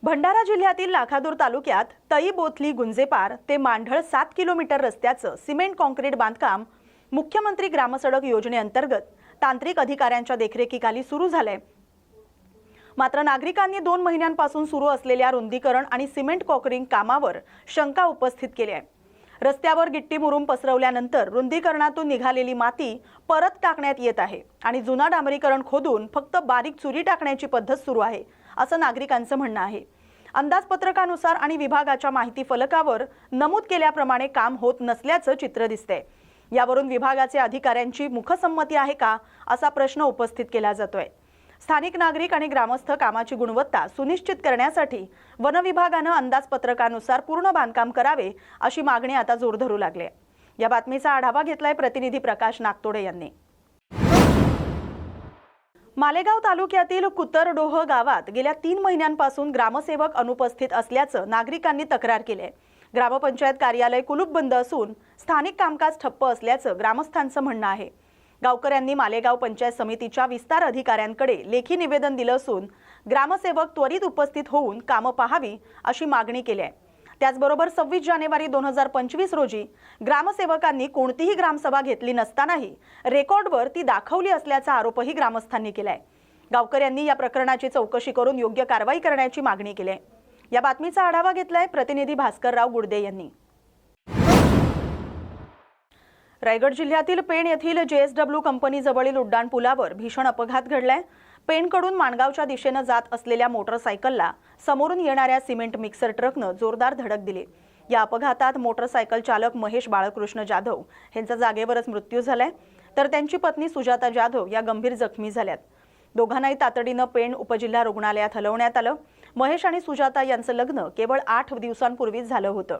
भंडारा जिल्ह्यातील लाखादूर तालुक्यात तई बोथली गुंजेपार ते मांढळ 7 किलोमीटर रस्त्याचं सिमेंट कॉन्क्रीट बांधकाम मुख्यमंत्री ग्रामसडक योजनेअंतर्गत तांत्रिक अधिकाऱ्यांच्या देखरेखीखाली सुरू झालंय। मात्र नागरिकांनी 2 महिन्यांपासून सुरू असलेल्या रुंदीकरण आणि सिमेंट कॉन्क्रीट कामावर शंका उपस्थित केली आहे। रस्त्यावर गिट्टी मुरुम पसरवल्यानंतर रुंदीकरणातून निघालेली माती परत टाकण्यात येत आहे आणि जुना डांबरीकरण खोदून फक्त बारीक चुरी टाकण्याची पद्धत सुरू आहे असं नागरिकांचं म्हणणं आहे। अंदाजपत्रकानुसार आणि विभागाच्या माहिती फलकावर नमूद केल्याप्रमाणे काम होत नसल्याचं चित्र दिसतंय। यावरून विभागाचे अधिकाऱ्यांची मुखसंमती आहे का असा प्रश्न उपस्थित केला जातोय। स्थानिक नागरिक आणि ग्रामस्थ कामाची गुणवत्ता सुनिश्चित करण्यासाठी वन विभागाने अंदाजपत्रकानुसार पूर्ण बांधकाम करावे अशी मागणी आता जोर धरू लागली आहे। या बातमीचा आढावा घेतलाय प्रतिनिधी प्रकाश नागतोडे यांनी। मालेगाव तालुक्यातील कुतरडोह गावात गेल्या 3 महिन्यांपासून ग्रामसेवक अनुपस्थित असल्याचं नागरिकांनी तक्रार केली आहे। ग्रामपंचायत कार्यालय कुलूपबंद असून स्थानिक कामकाज ठप्प असल्याचं ग्रामस्थांचं म्हणणं आहे। गावकऱ्यांनी मालेगाव पंचायत समितीच्या विस्तार अधिकाऱ्यांकडे लेखी निवेदन दिलं असून ग्रामसेवक त्वरित उपस्थित होऊन कामं पाहावी अशी मागणी केली आहे। त्याचबरोबर 26 जानेवारी 2025 रोजी ग्रामसेवकांनी कोणतीही ग्रामसभा घेतली नसतानाही रेकॉर्डवर ती दाखवली असल्याचा आरोपही ग्रामस्थांनी केलाय। गावकऱ्यांनी या प्रकरणाची चौकशी करून योग्य कारवाई करण्याची मागणी केली आहे। या बातमीचा आढावा घेतलाय प्रतिनिधी भास्करराव गुडदे यांनी। रायगड जिल्ह्यातील पेण येथील JSW कंपनी जवळील उड्डाणपुलावर भीषण अपघात घडलाय। पेणकडून माणगावच्या दिशेने जात असलेल्या मोटरसायकलला समोरून येणाऱ्या सिमेंट मिक्सर ट्रकनं जोरदार धडक दिली। या अपघातात मोटरसायकल चालक महेश बाळकृष्ण जाधव यांचा जागेवरच मृत्यू झालाय, तर त्यांची पत्नी सुजाता जाधव या गंभीर जखमी झाल्यात। दोघांनाही तातडीनं पेण उपजिल्हा रुग्णालयात हलवण्यात आलं। महेश आणि सुजाता यांचं लग्न केवळ 8 दिवसांपूर्वीच झालं होतं।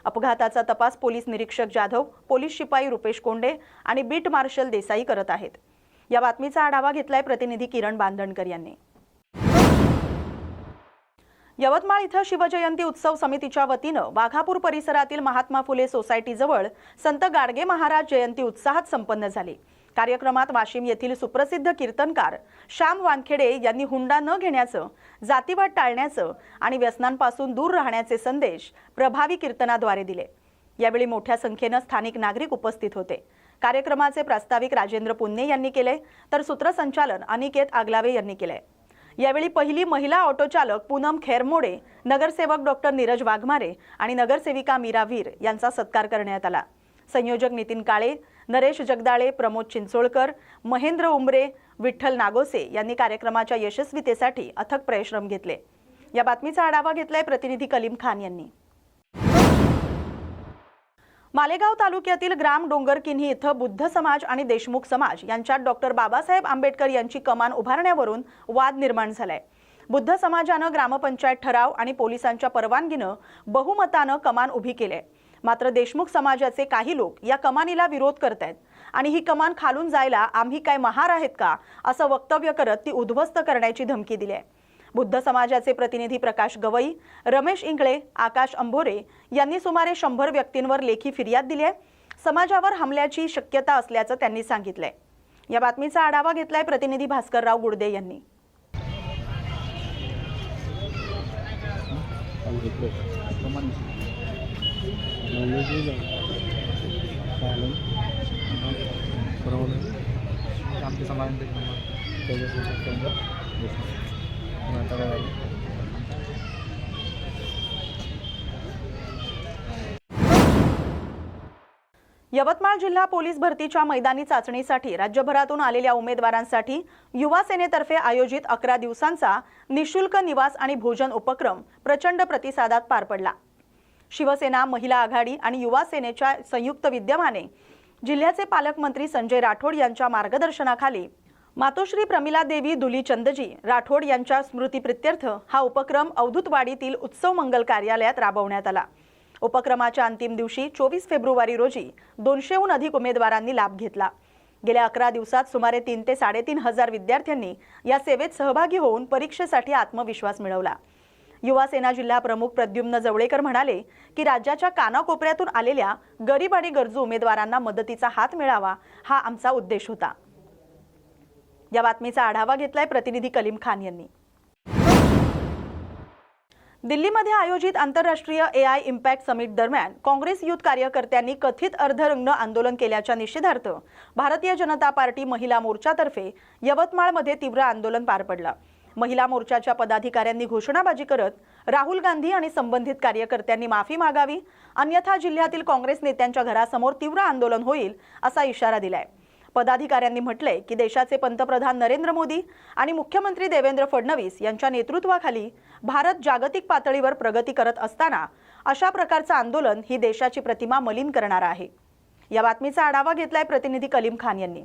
अपघाताचा तपास पोलीस निरीक्षक जाधव, पोलीस शिपाई रुपेश कोंडे आणि बीट मार्शल देसाई करत आहेत। या बातमीचा आढावा घेतलाय प्रतिनिधी किरण बांधणकर यांनी। यवतमाळ इथं शिवजयंती उत्सव समितीच्या वतीनं वाघापूर परिसरातील महात्मा फुले सोसायटीजवळ संत गाडगे महाराज जयंती उत्साहात संपन्न झाली। कार्यक्रमात वाशिम येथील सुप्रसिद्ध कीर्तनकार श्याम वानखेडे यांनी हुंडा न घेण्याचं, जातीवाद टाळण्याचं आणि व्यसनांपासून दूर राहण्याचे संदेश प्रभावी कीर्तनाद्वारे दिले। यावेळी मोठ्या संख्येने स्थानिक नागरिक उपस्थित होते। कार्यक्रमाचे प्रास्ताविक राजेंद्र पुन्ने यांनी केले, तर सूत्रसंचालन अनिकेत आगलावे यांनी केले। यावेळी पहिली महिला ऑटो चालक पूनम खेरमोडे, नगरसेवक डॉक्टर नीरज वाघमारे आणि नगरसेविका मीरा वीर यांचा सत्कार करण्यात आला। संयोजक नितीन काळे, नरेश जगदाळे, प्रमोद चिंचोळकर, महेंद्र उमरे, विठ्ठल नागोसे यांनी कार्यक्रमाच्या यशस्वीतेसाठी अथक परिश्रम घेतले। या बातमीचा आढावा घेतलाय प्रतिनिधी कलीम खान यांनी। मालेगाव तालुक्यातील ग्राम डोंगरकिन्ही इथं बुद्ध समाज आणि देशमुख समाज यांच्यात डॉक्टर बाबासाहेब आंबेडकर यांची कमान उभारण्यावरून वाद निर्माण झालाय। बुद्ध समाजानं ग्रामपंचायत ठराव आणि पोलिसांच्या परवानगीनं बहुमतानं कमान उभी केली। मात्र देशमुख समाजाचे काही लोक या कमानीला विरोध करतायत आणि ही कमान खालून जायला आम्ही काय महार आहेत का असं वक्तव्य करत ती उद्ध्वस्त करण्याची धमकी दिली आहे। बुद्ध समाजाचे प्रतिनिधी प्रकाश गवई, रमेश इंगळे, आकाश अंभोरे यांनी सुमारे 100 व्यक्तींवर लेखी फिर्याद दिली आहे। समाजावर हमल्याची शक्यता असल्याचं त्यांनी सांगितलंय। या बातमीचा आढावा घेतलाय प्रतिनिधी भास्करराव गुडदे यांनी। यवतमाळ जिल्हा पोलीस भरतीच्या मैदानी चाचणीसाठी राज्यभरातून आलेल्या उमेदवारांसाठी युवा सेनेतर्फे आयोजित 11 दिवसांचा निशुल्क निवास आणि भोजन उपक्रम प्रचंड प्रतिसादात पार पडला। शिवसेना, महिला आघाडी आणि युवा सेनेच्या संयुक्त विद्यमाने जिल्ह्याचे पालकमंत्री संजय राठोड यांच्या मार्गदर्शनाखाली मातोश्री प्रमिला देवी दुलीचंदजी राठोड यांच्या स्मृतिप्रित्यर्थ हा उपक्रम अवधूतवाडीतील उत्सव मंगल कार्यालयात राबवण्यात आला। उपक्रमाच्या अंतिम दिवशी 24 फेब्रुवारी रोजी 200हून अधिक उमेदवारांनी लाभ घेतला। गेल्या 11 दिवसात सुमारे 3 ते 3.5 हजार विद्यार्थ्यांनी या सेवेत सहभागी होऊन परीक्षेसाठी आत्मविश्वास मिळवला। युवा सेना जिल्हा प्रमुख प्रद्युम्न जवळेकर म्हणाले की राज्याच्या कानाकोपऱ्यातून आलेल्या गरीब आणि गरजू उमेदवारांना मदतीचा हात मिळावा हा आमचा उद्देश होता। या बातमीचा आढावा घेतलाय प्रतिनिधी कलीम खान यांनी। दिल्लीमध्ये आयोजित आंतरराष्ट्रीय AI इम्पॅक्ट समिट दरम्यान काँग्रेस युथ कार्यकर्त्यांनी कथित अर्धरंग आंदोलन केल्याच्या निषेधार्थ भारतीय जनता पार्टी महिला मोर्चातर्फे यवतमाळमध्ये तीव्र आंदोलन पार पडलं। महिला मोर्चाच्या पदाधिकाऱ्यांनी घोषणाबाजी करत राहुल गांधी आणि संबंधित कार्यकर्त्यांनी माफी मागावी, अन्यथा जिल्ह्यातील काँग्रेस नेत्यांच्या घरासमोर तीव्र आंदोलन होईल असा इशारा दिलाय। पदाधिकाऱ्यांनी म्हटले की देशाचे पंतप्रधान नरेंद्र मोदी आणि मुख्यमंत्री देवेंद्र फडणवीस यांच्या नेतृत्वाखाली भारत जागतिक पातळीवर प्रगती करत असताना अशा प्रकारचं आंदोलन ही देशाची प्रतिमा मलिन करणार आहे। या बातमीचा आढावा घेतलाय प्रतिनिधी कलीम खान यांनी।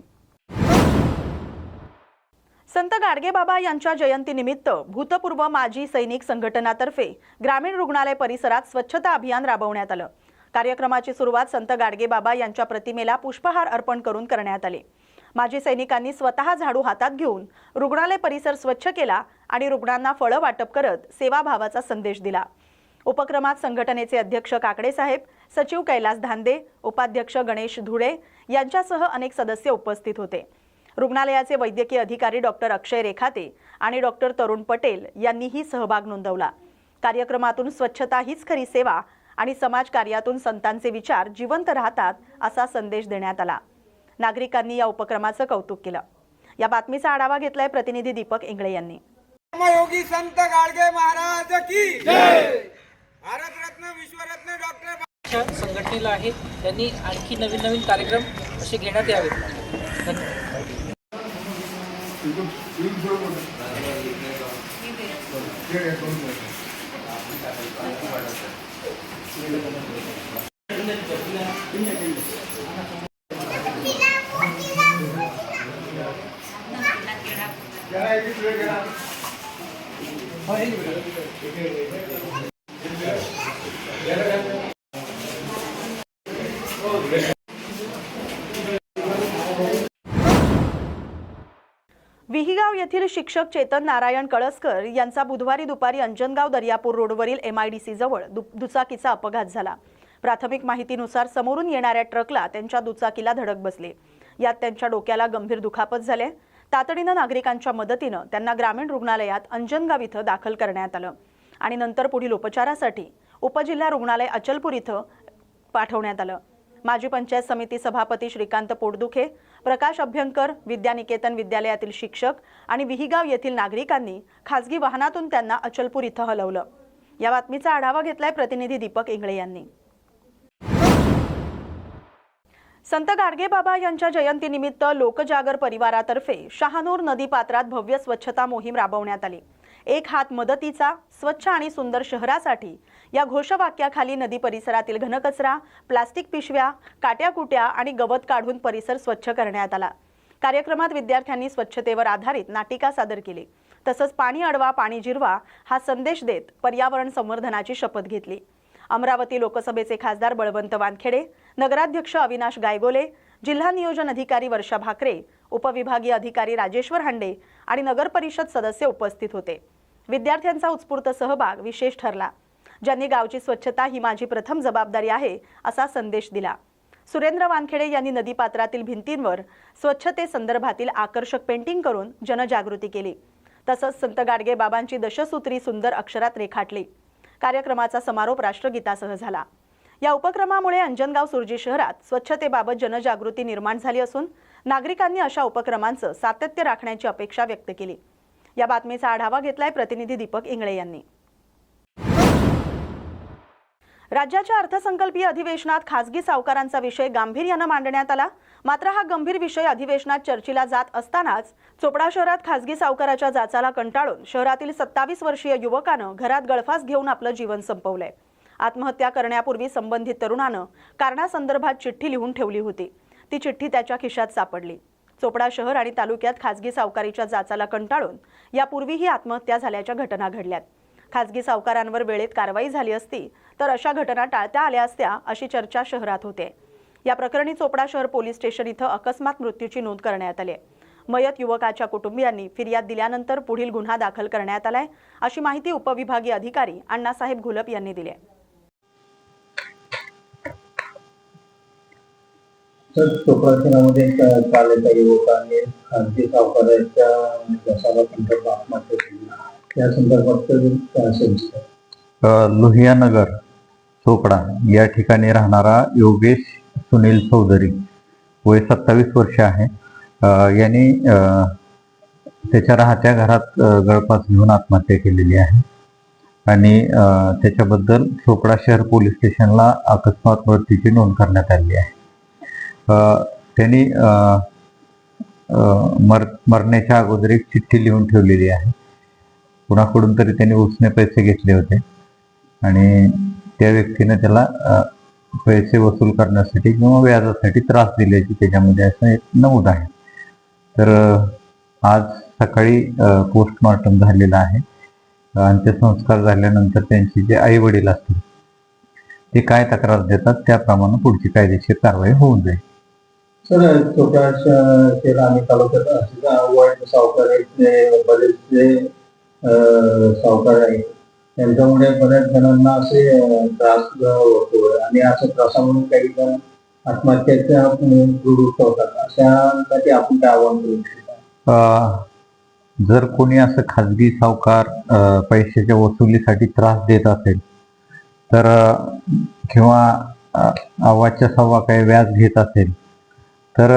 संत गाडगेबाबा यांच्या जयंतीनिमित्त भूतपूर्व माजी सैनिक संघटनातर्फे ग्रामीण रुग्णालय परिसरात स्वच्छता अभियान राबवण्यात आलं। कार्यक्रमाची सुरुवात संत गाडगेबाबा यांच्या प्रतिमेला पुष्पहार अर्पण करून करण्यात आले। माजी सैनिकांनी स्वतः झाडू हातात घेऊन रुग्णालय परिसर स्वच्छ केला आणि रुग्णांना फळं वाटप करत सेवाभावाचा संदेश दिला। उपक्रमात संघटनेचे अध्यक्ष काकडे साहेब, सचिव कैलास धांदे, उपाध्यक्ष गणेश धुळे यांच्यासह अनेक सदस्य उपस्थित होते। रुग्णालयाचे वैद्यकीय अधिकारी डॉक्टर अक्षय रेखाते आणि डॉक्टर तरुण पटेल यांनीही सहभाग नोंदवला। कार्यक्रमातून स्वच्छता हीच खरी सेवा आणि समाजकार्यातून संतांचे विचार जिवंत राहतात असा संदेश देण्यात आला। नागरिकांनी या उपक्रमाचं कौतुक केलं। या बातमीचा आढावा घेतलाय प्रतिनिधी दीपक इंगळे यांनी। योगी संत गाडगे महाराज की जय। भारतरत्न विश्वरत्न डॉक्टर संघटनेला आहे, त्यांनी आणखी नवीन नवीन कार्यक्रम असे घेण्यात यावेत। विहीगाव येथील शिक्षक चेतन नारायण कळसकर यांचा बुधवारी दुपारी अंजनगाव दर्यापूर रोडवरील MIDC जवळ दुचाकीचा अपघात झाला। प्राथमिक माहितीनुसार समोरून येणाऱ्या ट्रकला त्यांच्या दुचाकीला धडक बसली। यात त्यांच्या डोक्याला गंभीर दुखापत झाली। तातडीने नागरिकांच्या मदतीने त्यांना ग्रामीण रुग्णालयात अंजनगाव इथं दाखल करण्यात आलं आणि नंतर पुढील उपचारासाठी उपजिल्हा रुग्णालय अचलपूर इथं पाठवण्यात आलं। माजी पंचायत समिती सभापती श्रीकांत पोटदुखे, प्रकाश अभ्यंकर, विद्यानिकेतन विद्यालयातील शिक्षक आणि विहीगाव येथील नागरिकांनी खासगी वाहनातून त्यांना अचलपूर इथं हलवलं। या बातमीचा आढावा घेतलाय प्रतिनिधी दीपक इंगळे यांनी। संत गाडगेबाबा यांच्या जयंतीनिमित्त लोकजागर परिवारातर्फे शहानूर नदी पात्रात भव्य स्वच्छता मोहीम राबवण्यात आली। एक हात मदतीचा, स्वच्छ आणि सुंदर शहरासाठी या घोषवाक्याखाली नदी परिसरातील घनकचरा, प्लास्टिक पिशव्या, काट्याकुट्या आणि गवत काढून परिसर स्वच्छ करण्यात आला। कार्यक्रमात विद्यार्थ्यांनी स्वच्छतेवर आधारित नाटिका सादर केली। तसंच पाणी अडवा पाणी जिरवा हा संदेश देत पर्यावरण संवर्धनाची शपथ घेतली। अमरावती लोकसभेचे खासदार बळवंत वानखेडे, नगराध्यक्ष अविनाश गायगोले, जिल्हा नियोजन अधिकारी वर्षा भाकरे, उपविभागीय अधिकारी राजेश्वर हांडे आणि नगर परिषद सदस्य उपस्थित होते। विद्यार्थ्यांचा उत्स्फूर्त सहभाग विशेष ठरला, ज्यांनी गावची स्वच्छता ही माझी प्रथम जबाबदारी आहे असा संदेश दिला। सुरेंद्र वानखेडे यांनी नदीपात्रातील भिंतींवर स्वच्छते संदर्भातील आकर्षक पेंटिंग करून जनजागृती केली। तसंच संत गाडगे बाबांची दशसूत्री सुंदर अक्षरात रेखाटली। कार्यक्रमाचा समारोप राष्ट्रगीतासह झाला। या उपक्रमामुळे अंजनगाव सुरजी शहरात स्वच्छतेबाबत जनजागृती निर्माण झाली असून नागरिकांनी अशा उपक्रमांचं सातत्य राखण्याची अपेक्षा व्यक्त केली। या बातमीचा आढावा घेतलाय प्रतिनिधी दीपक इंगळे यांनी। राज्याच्या अर्थसंकल्पीय अधिवेशनात खासगी सावकारांचा विषय गांभीर्याने मांडण्यात आला। मात्र हा गंभीर विषय अधिवेशनात चर्चेला जात असतानाच चोपडा शहरात खासगी सावकाराच्या जाचाला कंटाळून शहरातील 27 वर्षीय युवकानं घरात गळफास घेऊन आपलं जीवन संपवलंय। आत्महत्या करण्यापूर्वी संबंधित तरुणानं कारणासंदर्भात चिठ्ठी लिहून ठेवली होती। ती चिठ्ठी त्याच्या खिशात सापडली। चोपडा शहर आणि तालुक्यात खासगी सावकारीच्या जाचाला कंटाळून यापूर्वीही आत्महत्या झाल्याच्या घटना घडल्यात। खासगी सावकारांवर वेळेत कारवाई झाली असती तर अशा घटना टाळता आल्या असत्या अशी चर्चा शहरात होते। या प्रकरणी चोपडा शहर पोलीस स्टेशन इथं अकस्मात मृत्यूची नोंद करण्यात आली। मयत युवकाच्या कुटुंबियांनी फिर्याद दिल्यानंतर पुढील गुन्हा दाखल करण्यात आलाय अशी माहिती उपविभागीय अधिकारी अण्णासाहेब घुलप यांनी दिली। चोपडा शहरामध्ये काल एका युवकाने खासगी सावकाराच्या जाचाला कंटाळून आत्महत्या केली। या संदर्भात लोहियानगर चोपडा या ठिकाणी राहणारा योगेश सुनील चौधरी, वय 27 वर्ष आहे. यांनी त्याच्या राहत्या घरात गळफास घेऊन आत्महत्या केलेली आहे आणि त्याच्याबद्दल चोपडा शहर पोलीस स्टेशनला अकस्मात मृत्यूची नोंद करण्यात आली आहे. त्यांनी मरण्याच्या अगोदर एक चिठ्ठी लिहून ठेवलेली आहे. कुणाकडून तरी त्यांनी उसने पैसे घेतले होते आणि त्या व्यक्तीने त्याला पैसे वसूल करण्यासाठी किंवा व्याजासाठी त्रास दिल्याची त्याच्यामध्ये असं एक नमूद आहे. तर आज सकाळी पोस्टमॉर्टम झालेला आहे. अंत्यसंस्कार झाल्यानंतर त्यांचे जे आई वडील असतील ते काय तक्रार देतात त्याप्रमाणे पुढची कायदेशीर कारवाई होऊन जाईल. सर, चोपडा शहर आणि तालुक्यात असे वाईट सावकार आहेत, बरेचसे सावकार आहेत. त्यांच्यामुळे बऱ्याच जणांना असे त्रास होतो आणि अशा त्रासामुळे काही जण आत्महत्याच्या प्रवृत्त होतात. अशासाठी आपण काय आवाहन करू शकतो? जर कोणी असं खाजगी सावकार पैशाच्या वसुलीसाठी त्रास देत असेल तर किंवा अव्वाच्या सव्वा काही व्याज घेत असेल तर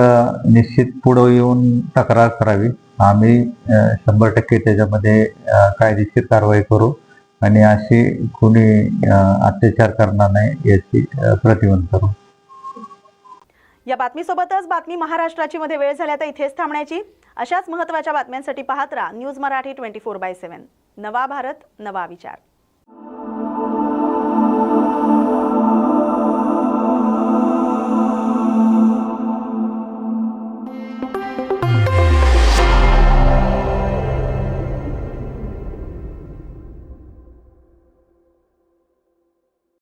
निश्चित पुढं येऊन तक्रार करावी. आम्ही 100% त्याच्यामध्ये कायदेशीर कारवाई करू आणि अशी कोणी अत्याचार करणार नाही याची प्रतिबंध करू. या बातमीसोबतच बातमी महाराष्ट्राची मध्ये वेळ झाली आता इथेच थांबण्याची. अशाच महत्त्वाच्या बातम्यांसाठी पाहत राहा न्यूज मराठी 24/7. नवा भारत नवा विचार.